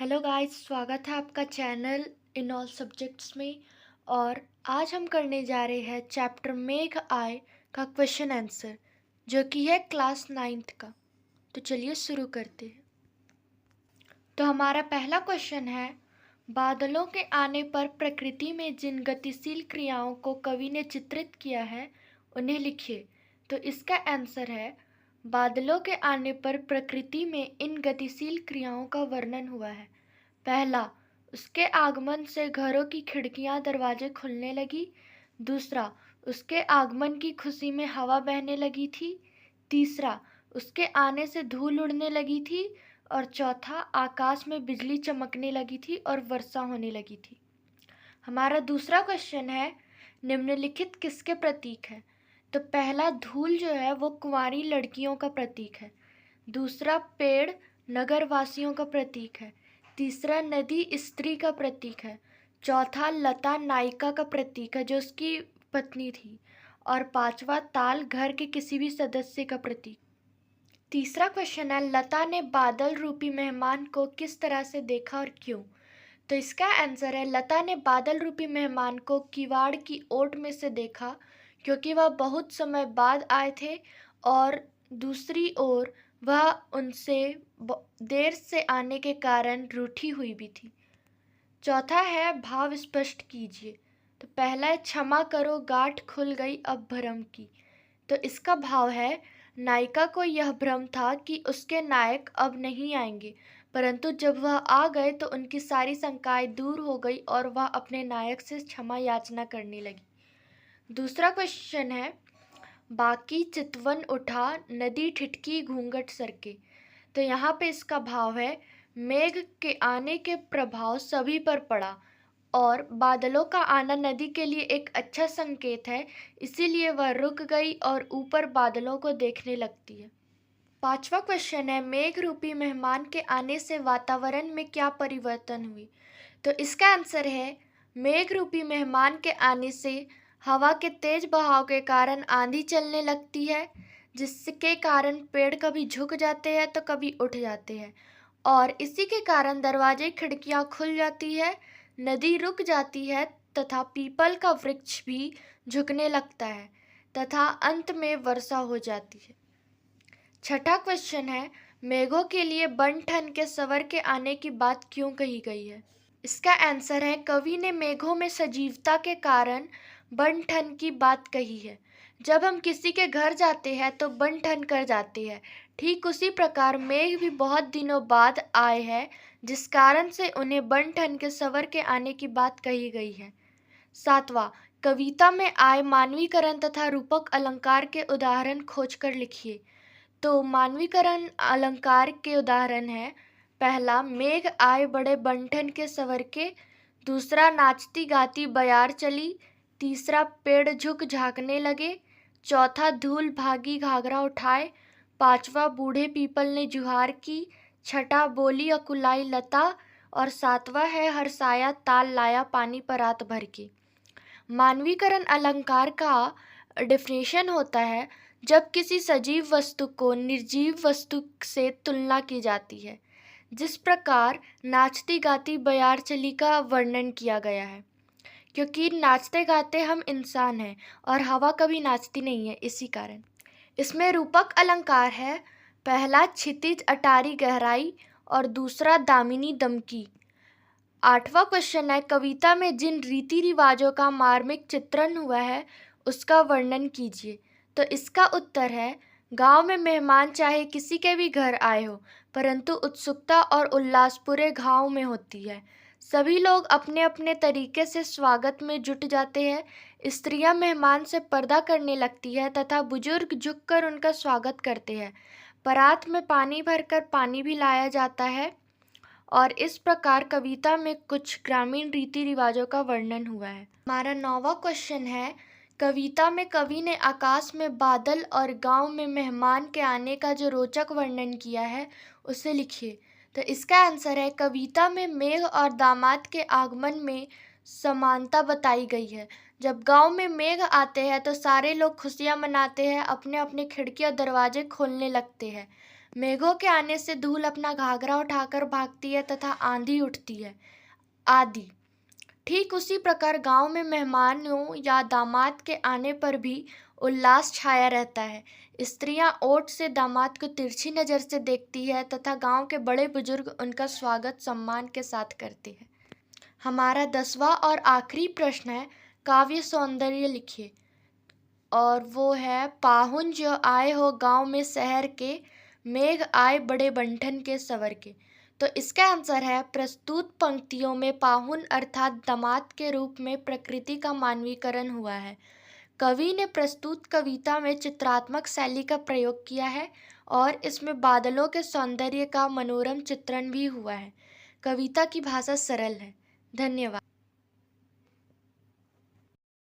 Hello guys, स्वागत है आपका चैनल इन ऑल सब्जेक्ट्स में। और आज हम करने जा रहे हैं चैप्टर मेघ आय का क्वेश्चन आंसर, जो कि है क्लास 9th का। तो चलिए शुरू करते हैं। तो हमारा पहला क्वेश्चन है, बादलों के आने पर प्रकृति में जिन गतिशील क्रियाओं को कवि ने चित्रित किया है उन्हें लिखिए। तो इसका आंसर है, बादलों के आने पर प्रकृति में इन गतिशील क्रियाओं का वर्णन हुआ है। पहला, उसके आगमन से घरों की खिड़कियां दरवाजे खुलने लगी। दूसरा, उसके आगमन की खुशी में हवा बहने लगी थी। तीसरा, उसके आने से धूल उड़ने लगी थी। और चौथा, आकाश में बिजली चमकने लगी थी और वर्षा होने लगी थी। हमारा दूसरा क्वेश्चन है, निम्नलिखित किसके प्रतीक है? तो पहला, धूल जो है वो कुंवारी लड़कियों का प्रतीक है। दूसरा, पेड़ नगरवासियों का प्रतीक है। तीसरा, नदी स्त्री का प्रतीक है। चौथा, लता नायिका का प्रतीक है जो उसकी पत्नी थी। और पांचवा, ताल घर के किसी भी सदस्य का प्रतीक। तीसरा क्वेश्चन है, लता ने बादल रूपी मेहमान को किस तरह से देखा और क्यों? तो इसका आंसर है, लता ने बादल रूपी मेहमान को किवाड़ की ओट में से देखा, क्योंकि वह बहुत समय बाद आए थे और दूसरी ओर वह उनसे देर से आने के कारण रूठी हुई भी थी। चौथा है, भाव स्पष्ट कीजिए। तो पहला है, क्षमा करो गांठ खुल गई अब भ्रम की। तो इसका भाव है, नायिका को यह भ्रम था कि उसके नायक अब नहीं आएंगे, परंतु जब वह आ गए तो उनकी सारी शंकाएं दूर हो गई और वह अपने नायक से क्षमा याचना करने लगी। दूसरा क्वेश्चन है, बाकी चितवन उठा नदी ठिठकी घूंघट सरके। तो यहाँ पे इसका भाव है, मेघ के आने के प्रभाव सभी पर पड़ा और बादलों का आना नदी के लिए एक अच्छा संकेत है, इसीलिए वह रुक गई और ऊपर बादलों को देखने लगती है। पांचवा क्वेश्चन है, मेघ रूपी मेहमान के आने से वातावरण में क्या परिवर्तन हुई? तो इसका आंसर है, मेघ रूपी मेहमान के आने से हवा के तेज बहाव के कारण आंधी चलने लगती है, जिसके कारण पेड़ कभी झुक जाते हैं तो कभी उठ जाते हैं, और इसी के कारण दरवाजे खिड़कियां खुल जाती है, नदी रुक जाती है तथा पीपल का वृक्ष भी झुकने लगता है तथा अंत में वर्षा हो जाती है। छठा क्वेश्चन है, मेघों के लिए बन ठन के सवर के आने की बात क्यों कही गई है? इसका आंसर है, कवि ने मेघों में सजीवता के कारण बन ठन की बात कही है। जब हम किसी के घर जाते हैं तो बन ठन कर जाते हैं, ठीक उसी प्रकार मेघ भी बहुत दिनों बाद आए हैं, जिस कारण से उन्हें बन ठन के सवर के आने की बात कही गई है। सातवां, कविता में आए मानवीकरण तथा रूपक अलंकार के उदाहरण खोजकर लिखिए। तो मानवीकरण अलंकार के उदाहरण है, पहला, मेघ आए बड़े बंठन के सवर के। दूसरा, नाचती गाती बयार चली। तीसरा, पेड़ झुक झांकने लगे। चौथा, धूल भागी घाघरा उठाए। पांचवा, बूढ़े पीपल ने जुहार की। छठा, बोली अकुलाई लता। और सातवां है, हरसाया ताल लाया पानी परात भर के। मानवीकरण अलंकार का डेफिनेशन होता है, जब किसी सजीव वस्तु को निर्जीव वस्तु से तुलना की जाती है, जिस प्रकार नाचती गाती बयार चली का वर्णन किया गया है, क्योंकि नाचते गाते हम इंसान हैं और हवा कभी नाचती नहीं है, इसी कारण। इसमें रूपक अलंकार है, पहला, क्षितिज अटारी गहराई और दूसरा, दामिनी दमकी। आठवां क्वेश्चन है, कविता में जिन रीति रिवाजों का मार्मिक चित्रण हुआ है उसका वर्णन कीजिए। तो इसका उत्तर है, गांव में मेहमान चाहे किसी के भी घर आए हो, परंतु उत्सुकता और उल्लास पूरे गांव में होती है। सभी लोग अपने अपने तरीके से स्वागत में जुट जाते हैं। स्त्रियां मेहमान से पर्दा करने लगती है तथा बुजुर्ग झुककर उनका स्वागत करते हैं। परात में पानी भरकर पानी भी लाया जाता है। और इस प्रकार कविता में कुछ ग्रामीण रीति रिवाजों का वर्णन हुआ है। हमारा 9वां क्वेश्चन है, कविता में कवि ने आकाश में बादल और गांव में मेहमान के आने का जो रोचक वर्णन किया है उसे लिखिए। तो इसका आंसर है, कविता में मेघ और दामाद के आगमन में समानता बताई गई है। जब गांव में मेघ आते हैं तो सारे लोग खुशियां मनाते हैं, अपने अपने खिड़की और दरवाजे खोलने लगते हैं। मेघों के आने से धूल अपना घाघरा उठाकर भागती है तथा आंधी उठती है आदि। ठीक उसी प्रकार गांव में मेहमानों या दामाद के आने पर भी उल्लास छाया रहता है। स्त्रियां ओट से दामाद को तिरछी नजर से देखती है तथा गांव के बड़े बुजुर्ग उनका स्वागत सम्मान के साथ करते हैं। हमारा 10वां और आखिरी प्रश्न है, काव्य सौंदर्य लिखिए। और वो है, पाहुन जो आए हो गांव में शहर के, मेघ आए बड़े बंठन के सवर के। तो इसका आंसर है, प्रस्तुत पंक्तियों में पाहुन अर्थात दामाद के रूप में प्रकृति का मानवीकरण हुआ है। कवि ने प्रस्तुत कविता में चित्रात्मक शैली का प्रयोग किया है और इसमें बादलों के सौंदर्य का मनोरम चित्रण भी हुआ है। कविता की भाषा सरल है। धन्यवाद।